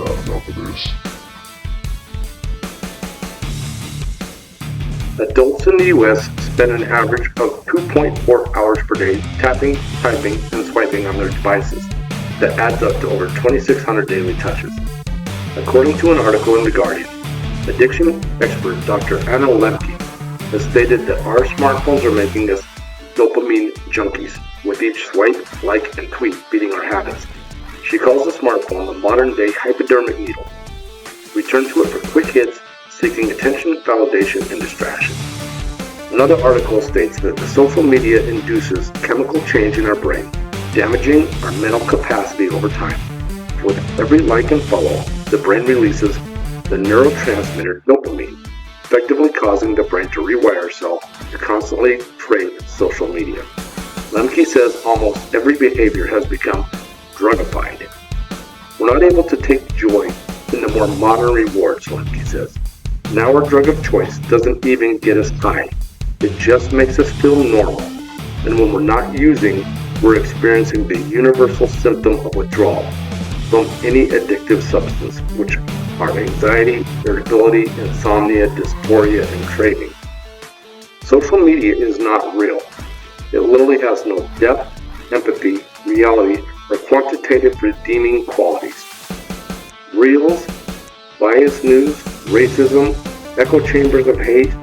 enough of this. Adults in the U.S. spend an average of 2.4 hours per day tapping, typing, and swiping on their devices. That adds up to over 2,600 daily touches. According to an article in The Guardian, addiction expert Dr. Anna Lemke has stated that our smartphones are making us dopamine junkies, with each swipe, like, and tweet beating our habits. She calls the smartphone a modern-day hypodermic needle. We turn to it for quick hits, seeking attention, validation, and distraction. Another article states that the social media induces chemical change in our brain, damaging our mental capacity over time. With every like and follow, the brain releases the neurotransmitter dopamine, effectively causing the brain to rewire itself to constantly crave social media. Lemke says almost every behavior has become drugified. We're not able to take joy in the more modern rewards, Lemke says. Now our drug of choice doesn't even get us high. It just makes us feel normal. And when we're not using, we're experiencing the universal symptom of withdrawal from any addictive substance, which are anxiety, irritability, insomnia, dysphoria, and craving. Social media is not real. It literally has no depth, empathy, reality, or quantitative redeeming qualities. Reels, biased news, racism, echo chambers of hate,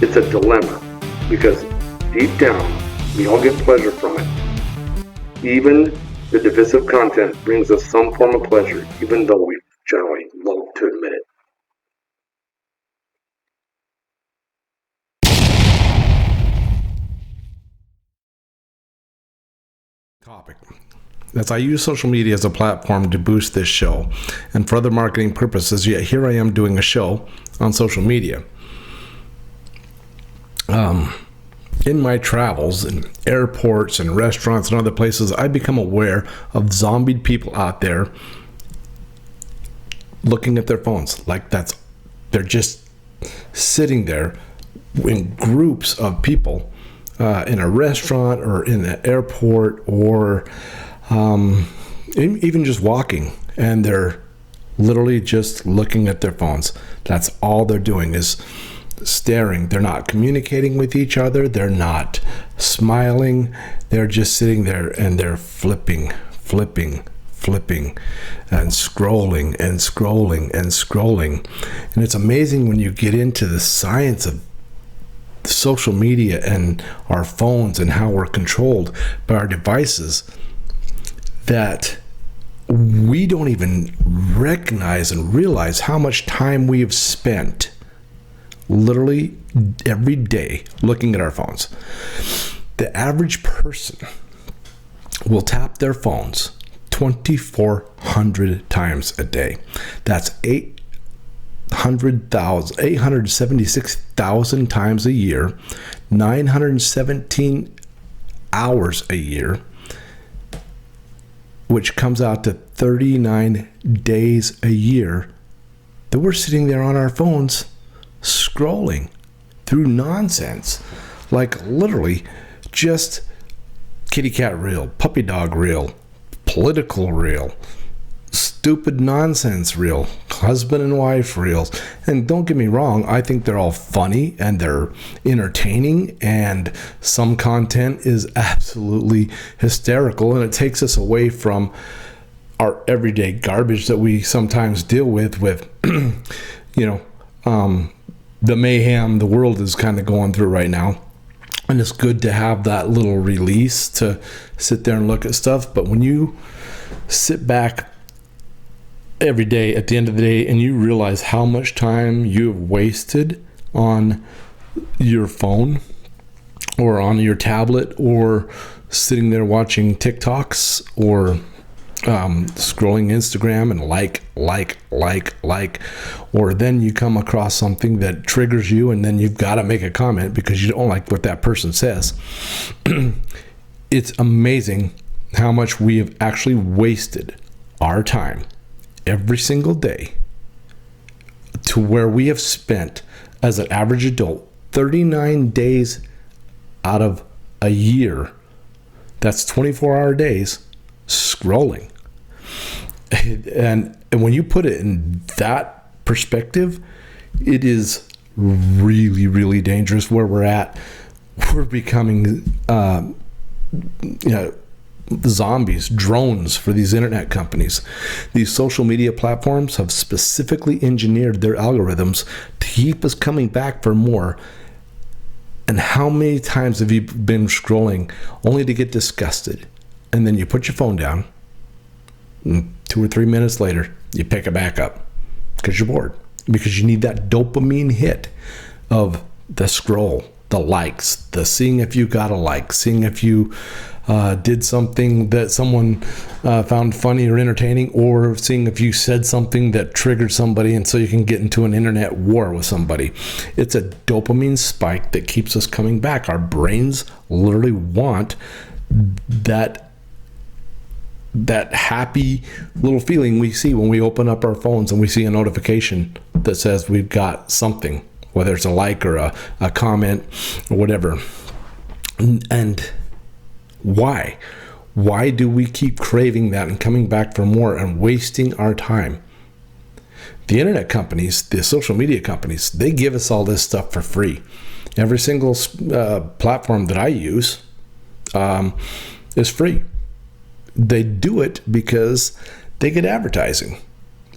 it's a dilemma because deep down, we all get pleasure from it. Even the divisive content brings us some form of pleasure, even though we generally loathe to admit it. Topic. As I use social media as a platform to boost this show and for other marketing purposes, yet here I am doing a show on social media. In my travels in airports and restaurants and other places, I become aware of zombied people out there looking at their phones like they're just sitting there in groups of people in a restaurant or in an airport or even just walking, and they're literally just looking at their phones. That's all they're doing is staring. They're not communicating with each other. They're not smiling. They're just sitting there and they're flipping, and scrolling and scrolling and scrolling. And it's amazing when you get into the science of social media and our phones and how we're controlled by our devices that we don't even recognize and realize how much time we have spent literally every day looking at our phones. The average person will tap their phones 2,400 times a day. That's 876,000 times a year, 917 hours a year, which comes out to 39 days a year that we're sitting there on our phones scrolling through nonsense, like literally just kitty cat reel, puppy dog reel, political reel, stupid nonsense reel, husband and wife reels. And don't get me wrong, I think they're all funny and they're entertaining, and some content is absolutely hysterical, and it takes us away from our everyday garbage that we sometimes deal with the mayhem the world is kind of going through right now. And it's good to have that little release to sit there and look at stuff. But when you sit back every day at the end of the day and you realize how much time you've wasted on your phone or on your tablet or sitting there watching TikToks or scrolling Instagram and like, or then you come across something that triggers you and then you've got to make a comment because you don't like what that person says. It's amazing how much we have actually wasted our time every single day to where we have spent, as an average adult, 39 days out of a year. That's 24-hour days scrolling. And when you put it in that perspective, it is really, really dangerous where we're at. We're becoming zombies, drones for these internet companies. These social media platforms have specifically engineered their algorithms to keep us coming back for more. And how many times have you been scrolling only to get disgusted? And then you put your phone down, and 2 or 3 minutes later, you pick it back up because you're bored. Because you need that dopamine hit of the scroll, the likes, the seeing if you got a like, seeing if you did something that someone found funny or entertaining, or seeing if you said something that triggered somebody, and so you can get into an internet war with somebody. It's a dopamine spike that keeps us coming back. Our brains literally want that happy little feeling we see when we open up our phones and we see a notification that says we've got something, whether it's a like or a comment or whatever. And why do we keep craving that and coming back for more and wasting our time? The internet companies, the social media companies, they give us all this stuff for free. Every single platform that I use is free. They do it because they get advertising.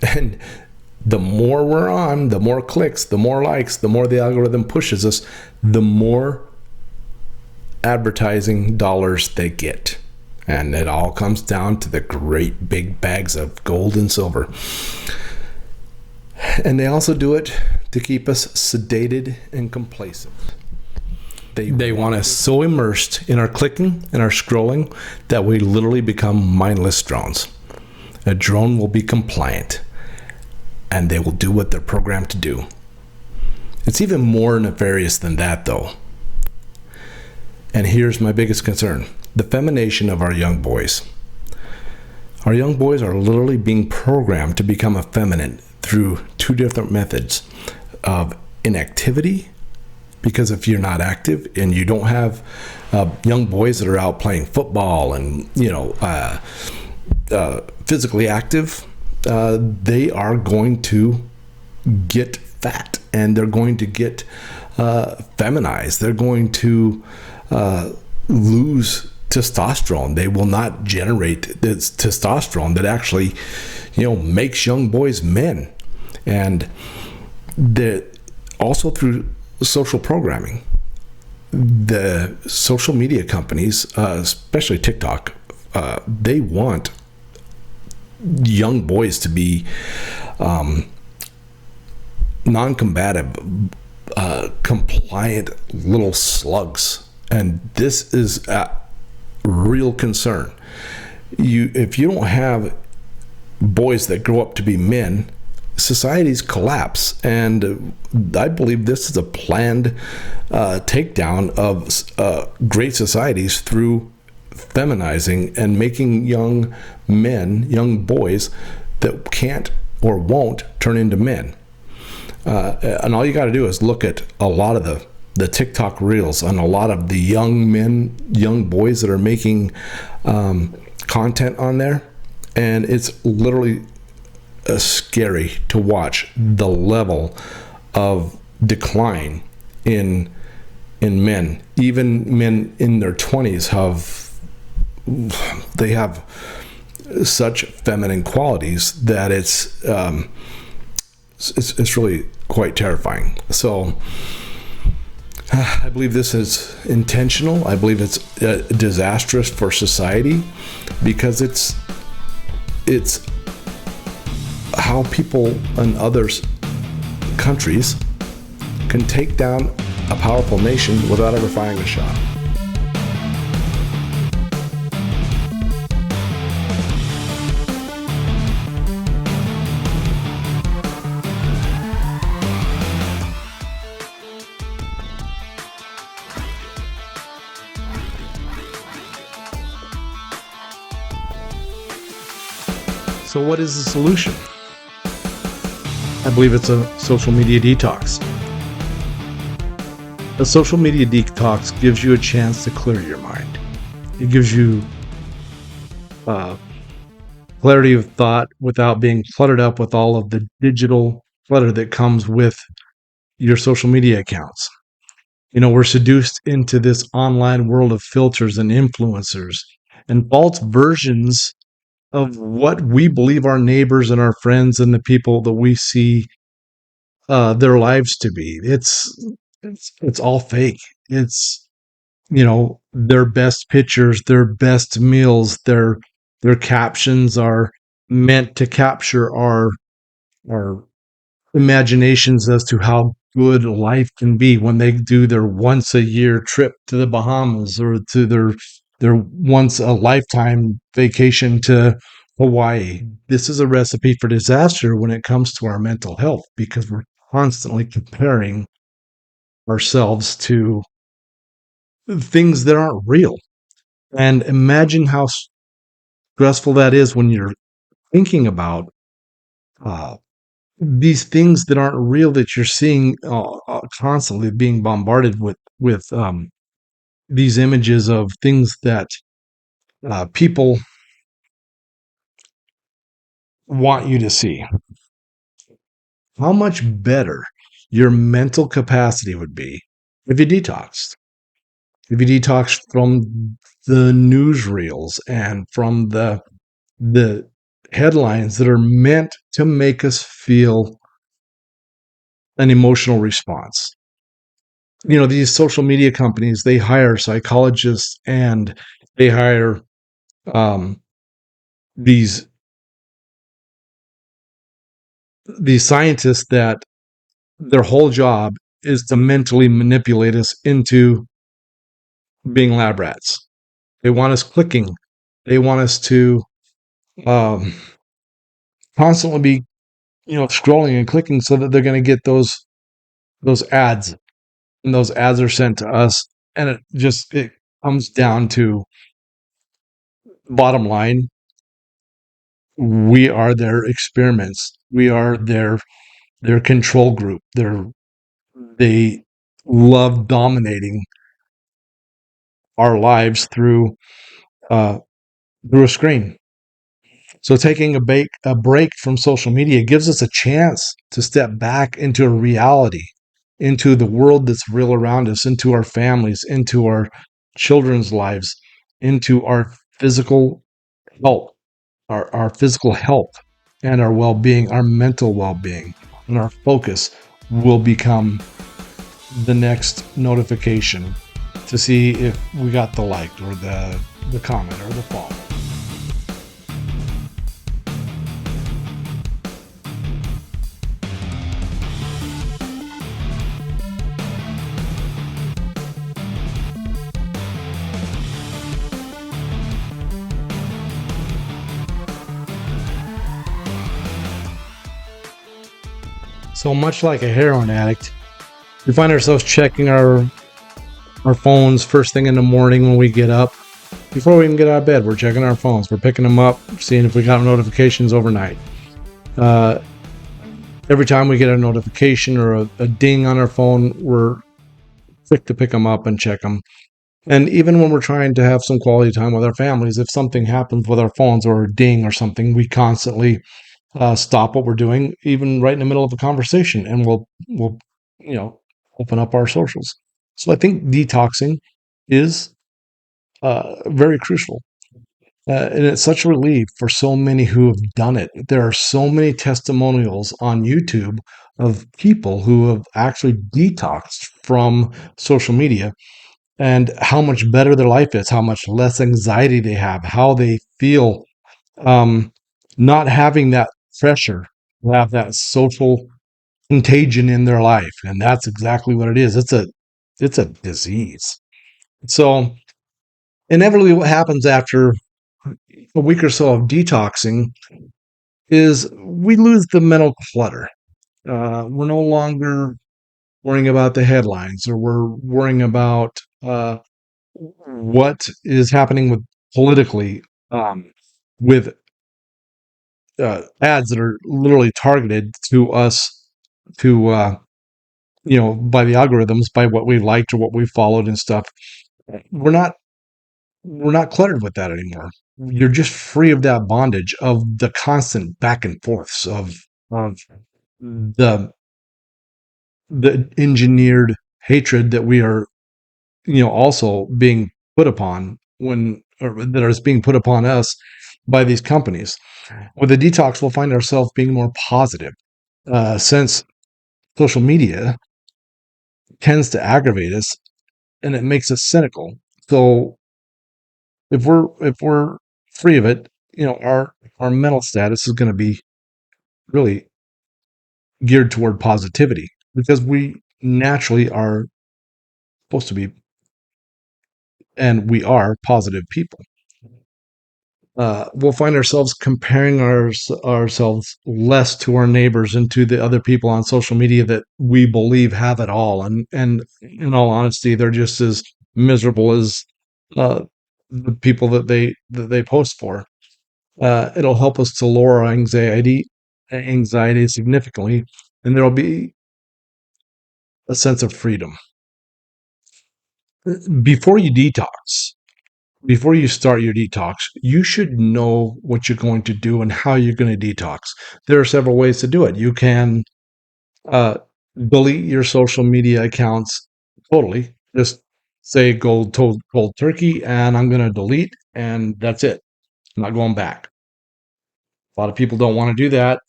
And the more we're on, the more clicks, the more likes, the more the algorithm pushes us, the more advertising dollars they get. And it all comes down to the great big bags of gold and silver. And they also do it to keep us sedated and complacent. They want us so immersed in our clicking and our scrolling that we literally become mindless drones. A drone will be compliant, and they will do what they're programmed to do. It's even more nefarious than that, though. And here's my biggest concern: the feminization of our young boys. Our young boys are literally being programmed to become effeminate through 2 different methods of inactivity. Because if you're not active and you don't have young boys that are out playing football and physically active, they are going to get fat and they're going to get feminized. They're going to lose testosterone. They will not generate this testosterone that actually, makes young boys men. And also through social programming, the social media companies, especially TikTok, they want young boys to be non-combative, compliant little slugs. And this is a real concern. If you don't have boys that grow up to be men, societies collapse. And I believe this is a planned takedown of great societies through feminizing and making young men, young boys that can't or won't turn into men. And all you got to do is look at a lot of the TikTok reels and a lot of the young men, young boys that are making content on there. And it's literally scary to watch the level of decline in men. Even men in their 20s have such feminine qualities that it's really quite terrifying. So I believe this is intentional. I believe it's disastrous for society because it's how people in other countries can take down a powerful nation without ever firing a shot. So what is the solution? I believe it's a social media detox. A social media detox gives you a chance to clear your mind. It gives you clarity of thought without being cluttered up with all of the digital clutter that comes with your social media accounts. We're seduced into this online world of filters and influencers and false versions of what we believe our neighbors and our friends and the people that we see their lives to be. It's all fake. It's their best pictures, their best meals, their captions are meant to capture our imaginations as to how good life can be when they do their once a year trip to the Bahamas or to their once a lifetime vacation to Hawaii. This is a recipe for disaster when it comes to our mental health because we're constantly comparing ourselves to things that aren't real. And imagine how stressful that is when you're thinking about uh, these things that aren't real that you're seeing constantly being bombarded with these images of things that people want you to see. How much better your mental capacity would be if you detoxed. If you detoxed from the newsreels and from the headlines that are meant to make us feel an emotional response. These social media companies, they hire psychologists and they hire um, these these scientists that their whole job is to mentally manipulate us into being lab rats. They want us clicking. They want us to um, constantly be scrolling and clicking so that they're going to get those ads, and those ads are sent to us, and it comes down to bottom line. We are their experiments. We are their control group. They love dominating our lives uh, through a screen. So taking a break from social media gives us a chance to step back into a reality, into the world that's real around us, into our families, into our children's lives, into our physical health, our physical health and our well-being, our mental well-being, and our focus will become the next notification to see if we got the like or the comment or the follow. So much like a heroin addict, we find ourselves checking our phones first thing in the morning when we get up. Before we even get out of bed, we're checking our phones. We're picking them up, seeing if we got notifications overnight. Uh, every time we get a notification or a ding on our phone, we're quick to pick them up and check them. And even when we're trying to have some quality time with our families, if something happens with our phones or a ding or something, we constantly stop what we're doing, even right in the middle of a conversation, and we'll open up our socials. So I think detoxing is very crucial. And it's such a relief for so many who have done it. There are so many testimonials on YouTube of people who have actually detoxed from social media and how much better their life is, how much less anxiety they have, how they feel um, not having that pressure, have that social contagion in their life. And that's exactly what it is. It's a disease. So inevitably what happens after a week or so of detoxing is we lose the mental clutter. We're no longer worrying about the headlines or we're worrying about what is happening with politically with ads that are literally targeted to us to by the algorithms, by what we liked or what we followed and stuff. We're not we're not cluttered with that anymore. you're just free of that bondage of the constant back and forths of the engineered hatred that we are, also being put upon or that is being put upon us by these companies. With a detox, we'll find ourselves being more positive, since social media tends to aggravate us and it makes us cynical. So if we're free of it, our mental status is going to be really geared toward positivity because we naturally are supposed to be, and we are positive people. We'll find ourselves comparing ourselves less to our neighbors and to the other people on social media that we believe have it all. And in all honesty, they're just as miserable as uh, the people that they post for. It'll help us to lower our anxiety significantly, and there'll be a sense of freedom. Before you detox, before you start your detox, you should know what you're going to do and how you're going to detox. There are several ways to do it. You can uh, delete your social media accounts totally. Just say cold turkey, and I'm going to delete, and that's it. I'm not going back. A lot of people don't want to do that,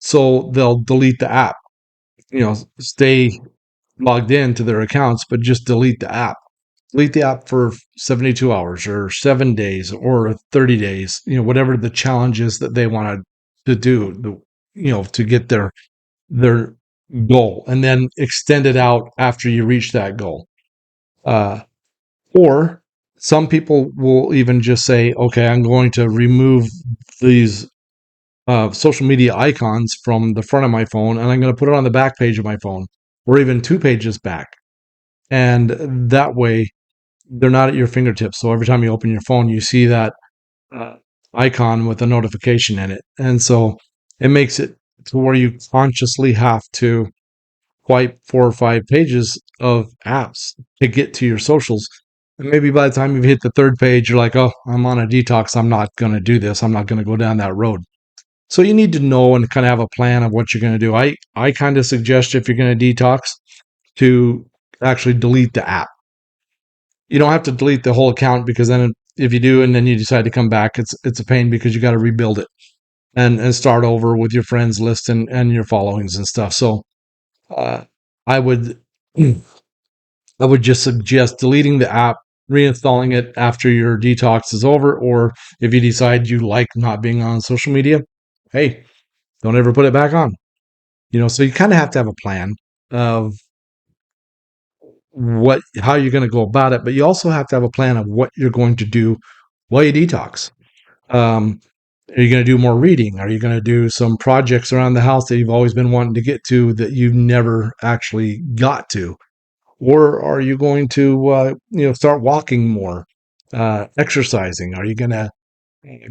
so they'll delete the app. Stay logged in to their accounts, but just delete the app. Delete the app for 72 hours or 7 days or 30 days, whatever the challenge is that they want to do, to get their goal, and then extend it out after you reach that goal. Or some people will even just say, okay, I'm going to remove these social media icons from the front of my phone, and I'm going to put it on the back page of my phone, or even 2 pages back. And that way, they're not at your fingertips. So every time you open your phone, you see that uh, icon with a notification in it. And so it makes it to where you consciously have to swipe 4 or 5 pages of apps to get to your socials. And maybe by the time you've hit the third page, you're like, oh, I'm on a detox. I'm not going to do this. I'm not going to go down that road. So you need to know and kind of have a plan of what you're going to do. I kind of suggest if you're going to detox to actually delete the app. You don't have to delete the whole account, because then if you do and then you decide to come back, it's a pain because you got to rebuild it and start over with your friends list and your followings and stuff. So uh, I would I would just suggest deleting the app, reinstalling it after your detox is over, or if you decide you like not being on social media, hey, don't ever put it back on. So you kind of have to have a plan of how you're going to go about it, but you also have to have a plan of what you're going to do while you detox. Um, are you going to do more reading? Are you going to do some projects around the house that you've always been wanting to get to that you've never actually got to? Or are you going to, start walking more, exercising? Are you going to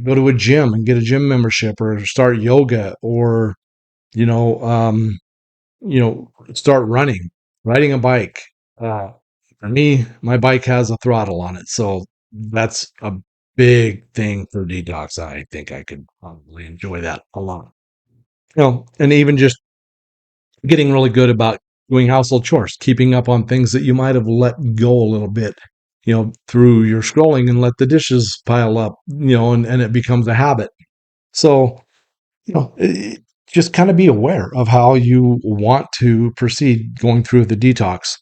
go to a gym and get a gym membership, or start yoga, or, you know, um, start riding a bike? Uh, for me, my bike has a throttle on it, so that's a big thing for detox. I think I could probably enjoy that a lot. And even just getting really good about doing household chores, keeping up on things that you might have let go a little bit, through your scrolling, and let the dishes pile up, and it becomes a habit. So, just kind of be aware of how you want to proceed going through the detox.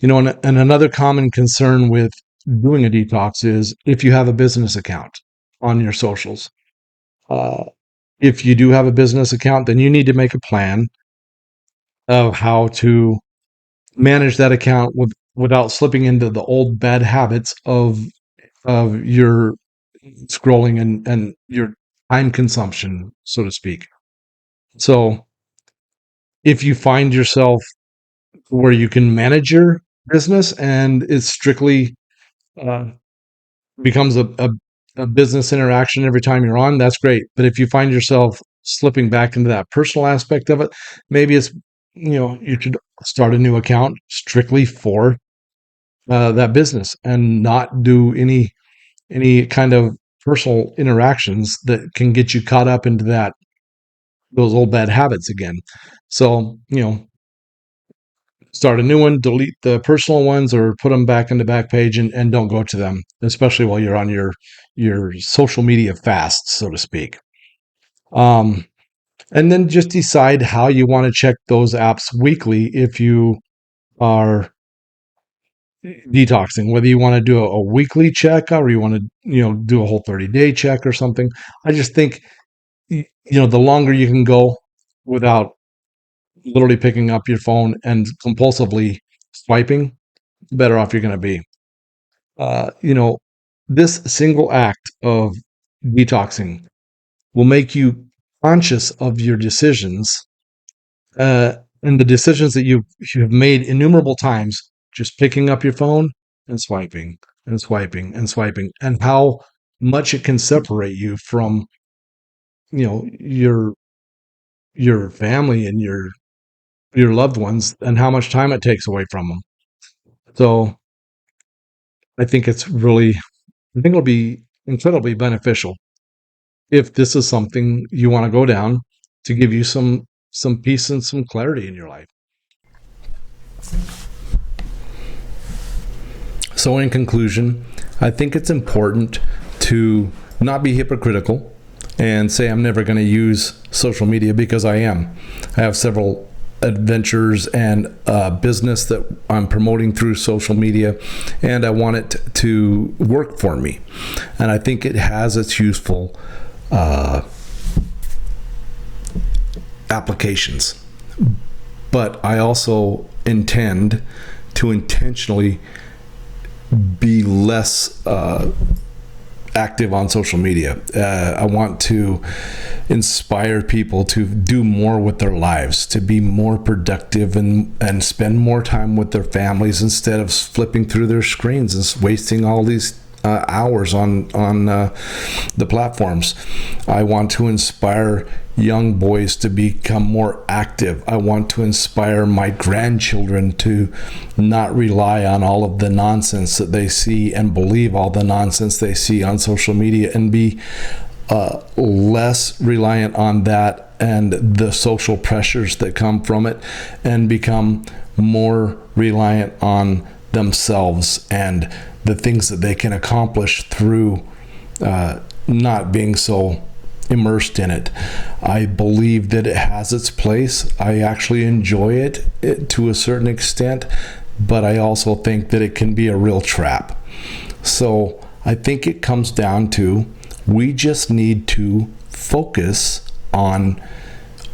And another common concern with doing a detox is if you have a business account on your socials. Uh, if you do have a business account, then you need to make a plan of how to manage that account without slipping into the old bad habits of your scrolling and your time consumption, so to speak. So if you find yourself where you can manage your business and it's strictly uh, becomes a business interaction every time you're on, that's great. But if you find yourself slipping back into that personal aspect of it, maybe it's, you should start a new account strictly for that business and not do any kind of personal interactions that can get you caught up into those old bad habits again. So, start a new one, delete the personal ones, or put them back in the back page, and don't go to them, especially while you're on your social media fast, so to speak. And then just decide how you want to check those apps weekly if you are detoxing, whether you want to do a weekly check or you want to, do a whole 30-day check or something. I just think, the longer you can go without literally picking up your phone and compulsively swiping, the better off you're going to be. This single act of detoxing will make you conscious of your decisions, and the decisions that you have made innumerable times, just picking up your phone and swiping and swiping and swiping, and how much it can separate you from, your family and your loved ones, and how much time it takes away from them. So I think it'll be incredibly beneficial if this is something you want to go down, to give you some peace and some clarity in your life. So in conclusion, I think it's important to not be hypocritical and say I'm never going to use social media, because I am. I have several adventures and business that I'm promoting through social media, and I want it to work for me. And I think it has its useful applications. But I also intend to intentionally be less active on social media. I want to inspire people to do more with their lives, to be more productive and spend more time with their families instead of flipping through their screens and wasting all these hours on the platforms. I want to inspire young boys to become more active. I want to inspire my grandchildren to not rely on all of the nonsense that they see and believe all the nonsense they see on social media, and be less reliant on that and the social pressures that come from it, and become more reliant on themselves and the things that they can accomplish through not being so immersed in it. I believe that it has its place. I actually enjoy it to a certain extent, but I also think that it can be a real trap. So I think it comes down to, we just need to focus on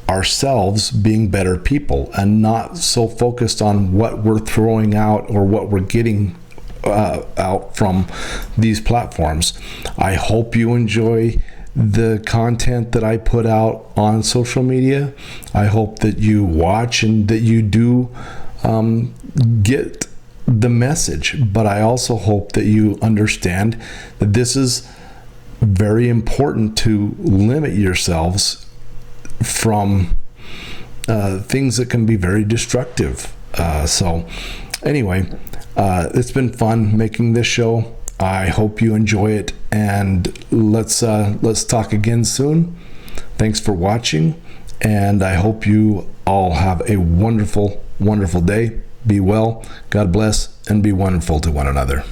ourselves being better people, and not so focused on what we're throwing out or what we're getting out from these platforms. I hope you enjoy the content that I put out on social media. I hope that you watch and that you do get the message, but I also hope that you understand that this is very important, to limit yourselves from things that can be very destructive. So anyway, it's been fun making this show. I hope you enjoy it, and let's talk again soon. Thanks for watching, and I hope you all have a wonderful, wonderful day. Be well, God bless, and be wonderful to one another.